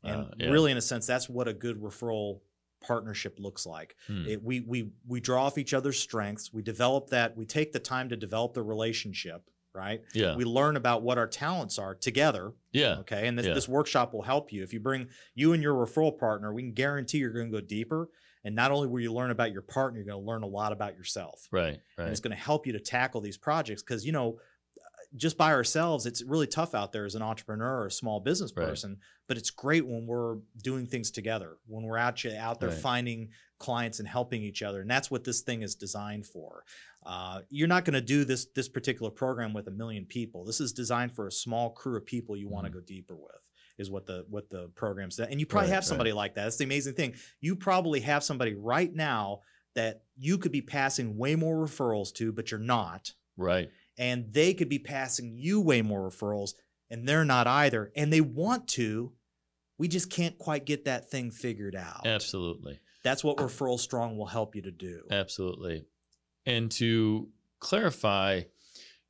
And really, in a sense, that's what a good referral partnership looks like. We draw off each other's strengths. We develop that. We take the time to develop the relationship, right? Yeah. We learn about what our talents are together. Yeah. Okay. And this workshop will help you. If you bring you and your referral partner, we can guarantee you're going to go deeper. And not only will you learn about your partner, you're going to learn a lot about yourself. Right. And it's going to help you to tackle these projects because, just by ourselves, it's really tough out there as an entrepreneur or a small business person, but it's great when we're doing things together, when we're out there finding clients and helping each other. And that's what this thing is designed for. You're not going to do this particular program with 1 million people. This is designed for a small crew of people you want to go deeper with, is what the program's doing. And you probably have somebody like that. That's the amazing thing. You probably have somebody right now that you could be passing way more referrals to, but you're not. Right. And they could be passing you way more referrals, and they're not either. And they want to. We just can't quite get that thing figured out. Absolutely. That's what Referral Strong will help you to do. Absolutely. And to clarify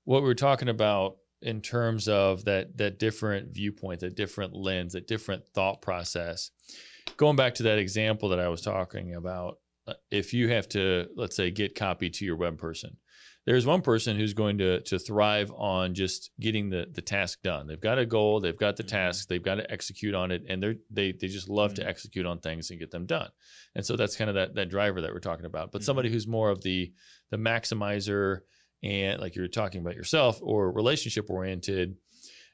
what we're talking about in terms of that different viewpoint, that different lens, that different thought process, going back to that example that I was talking about, if you have to, let's say, get copy to your web person, there's one person who's going to thrive on just getting the task done. They've got a goal, they've got the task, they've got to execute on it, and they just love to execute on things and get them done. And so that's kind of that driver that we're talking about. But somebody who's more of the maximizer, and like you're talking about yourself, or relationship oriented,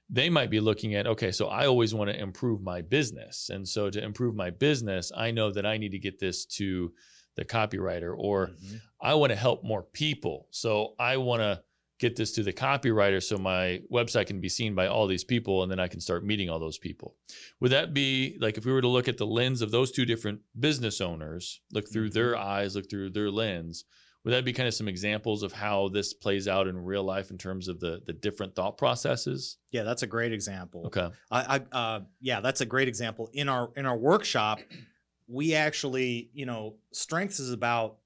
they might be looking at, okay, so I always want to improve my business. And so to improve my business, I know that I need to get this to the copywriter, or I want to help more people. So I want to get this to the copywriter so my website can be seen by all these people, and then I can start meeting all those people. Would that be like, if we were to look at the lens of those two different business owners, look through their eyes, look through their lens, would that be kind of some examples of how this plays out in real life in terms of the different thought processes? Yeah, that's a great example. Okay. Yeah, that's a great example. In our workshop, we actually, strengths is about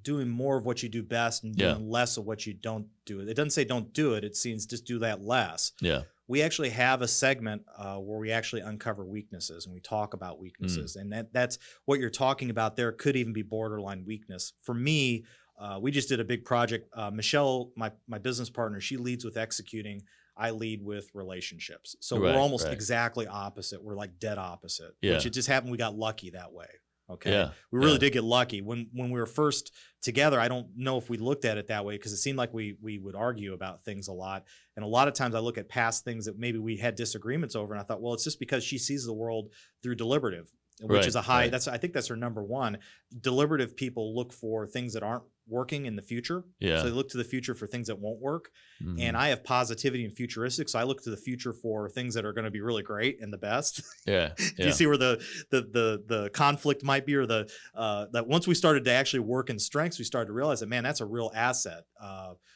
doing more of what you do best and doing less of what you don't do. It doesn't say don't do it. It seems just do that less. Yeah. We actually have a segment where we actually uncover weaknesses and we talk about weaknesses. And that's what you're talking about there could even be borderline weakness. For me, we just did a big project. Michelle, my business partner, she leads with executing. I lead with relationships. So we're almost exactly opposite. We're like dead opposite, which it just happened. We got lucky that way. Okay. Yeah. We really did get lucky. When we were first together, I don't know if we looked at it that way because it seemed like we would argue about things a lot. And a lot of times I look at past things that maybe we had disagreements over. And I thought, well, it's just because she sees the world through deliberative, which is a high, I think that's her number one. Deliberative people look for things that aren't working in the future. Yeah. So they look to the future for things that won't work. Mhm. And I have positivity and futuristic. So I look to the future for things that are going to be really great and the best. Yeah. Do you see where the conflict might be, or that once we started to actually work in strengths, we started to realize that, man, that's a real asset.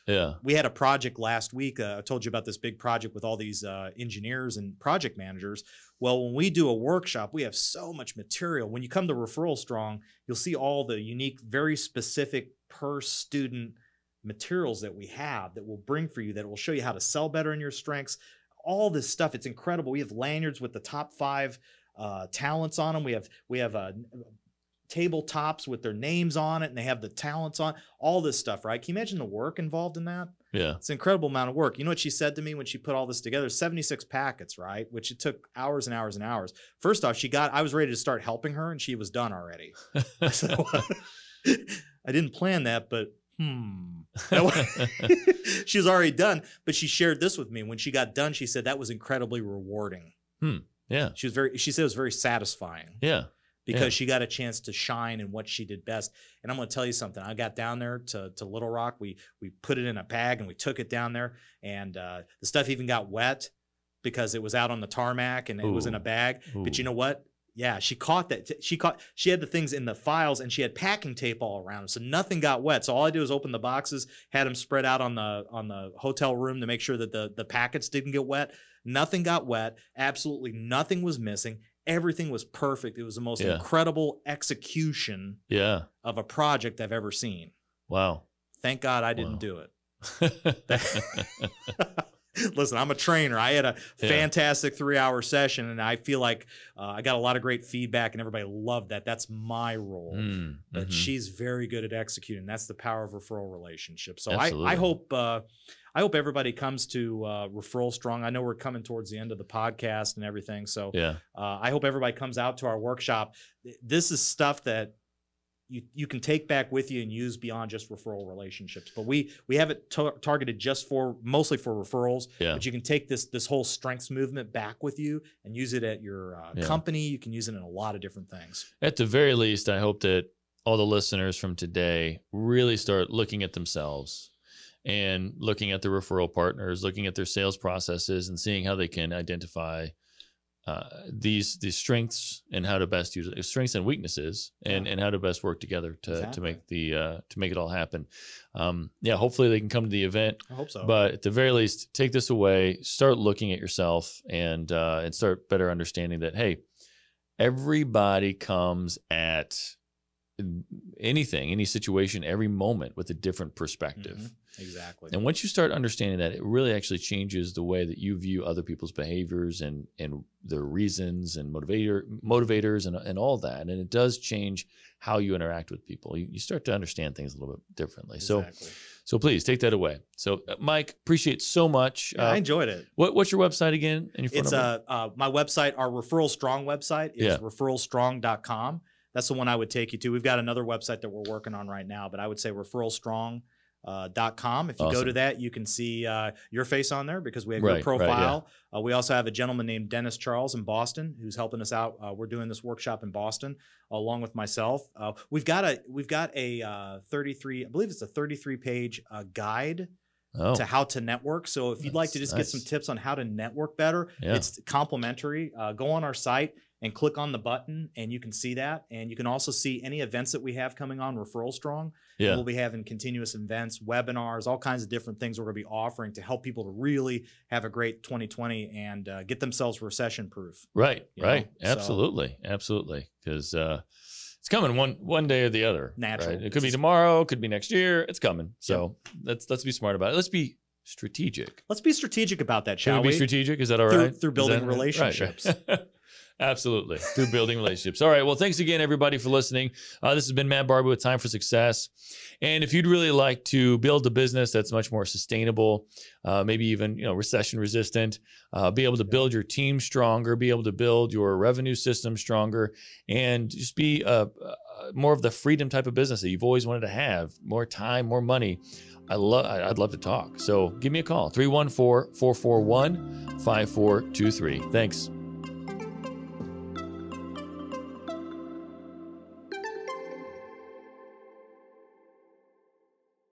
Yeah. We had a project last week. I told you about this big project with all these engineers and project managers. Well, when we do a workshop, we have so much material. When you come to Referral Strong, you'll see all the unique, very specific per student materials that we have that we'll bring for you, that will show you how to sell better in your strengths. All this stuff, it's incredible. We have lanyards with the top 5 talents on them. We have tabletops with their names on it, and they have the talents on all this stuff, right? Can you imagine the work involved in that? Yeah. It's an incredible amount of work. You know what she said to me when she put all this together? 76 packets, right? Which it took hours and hours and hours. First off, I was ready to start helping her, and she was done already. So I didn't plan that, but she was already done. But she shared this with me. When she got done, she said that was incredibly rewarding. Yeah. She said it was very satisfying. Yeah. Because she got a chance to shine in what she did best. And I'm going to tell you something. I got down there to Little Rock. We put it in a bag and we took it down there. And the stuff even got wet because it was out on the tarmac and it was in a bag. Ooh. But you know what? Yeah, she caught that. She had the things in the files, and she had packing tape all around them, so nothing got wet. So all I did was open the boxes, had them spread out on the hotel room to make sure that the packets didn't get wet. Nothing got wet. Absolutely nothing was missing. Everything was perfect. It was the most incredible execution of a project I've ever seen. Wow. Thank God I didn't do it. Listen, I'm a trainer. I had a fantastic 3-hour session, and I feel like I got a lot of great feedback, and everybody loved that. That's my role. But she's very good at executing. That's the power of referral relationships. So I hope everybody comes to Referral Strong. I know we're coming towards the end of the podcast and everything. So I hope everybody comes out to our workshop. This is stuff that you can take back with you and use beyond just referral relationships. But we have it targeted just mostly for referrals. But you can take this whole strengths movement back with you and use it at your company. You can use it in a lot of different things. At the very least, I hope that all the listeners from today really start looking at themselves and looking at their referral partners, looking at their sales processes, and seeing how they can identify these strengths and how to best use it, strengths and weaknesses, and how to best work together to make it all happen. Hopefully they can come to the event. I hope so. But at the very least, take this away, start looking at yourself, and start better understanding that, hey, everybody comes at anything, any situation, every moment with a different perspective. Exactly. And once you start understanding that, it really actually changes the way that you view other people's behaviors and their reasons and motivators and all that. And it does change how you interact with people. You start to understand things a little bit differently. Exactly. So please take that away. So Mike, appreciate so much. I enjoyed it. What's your website again? And your phone number? My website, our Referral Strong website is referralstrong.com. That's the one I would take you to. We've got another website that we're working on right now, but I would say referralstrong.com. If you go to that, you can see your face on there because we have your profile. We also have a gentleman named Dennis Charles in Boston who's helping us out. We're doing this workshop in Boston along with myself. We've got a 33, I believe it's a 33-page guide to how to network. So if you'd like to just get some tips on how to network better, it's complimentary. Go on our site and click on the button, and you can see that. And you can also see any events that we have coming on Referral Strong. Yeah. We'll be having continuous events, webinars, all kinds of different things we're going to be offering to help people to really have a great 2020 and get themselves recession proof. Right, right. Absolutely, absolutely. Because it's coming one day or the other. Naturally. Right? It could be tomorrow, could be next year. It's coming. So let's be smart about it. Let's be strategic. Let's be strategic about that, shall we? Be strategic? Is that all right? Through building relationships. Right. Absolutely. Through building relationships. All right. Well, thanks again, everybody, for listening. This has been Matt Barber with Time for Success. And if you'd really like to build a business that's much more sustainable, maybe even recession resistant, be able to build your team stronger, be able to build your revenue system stronger, and just be more of the freedom type of business that you've always wanted to have, more time, more money, I'd love to talk. So give me a call, 314-441-5423. Thanks.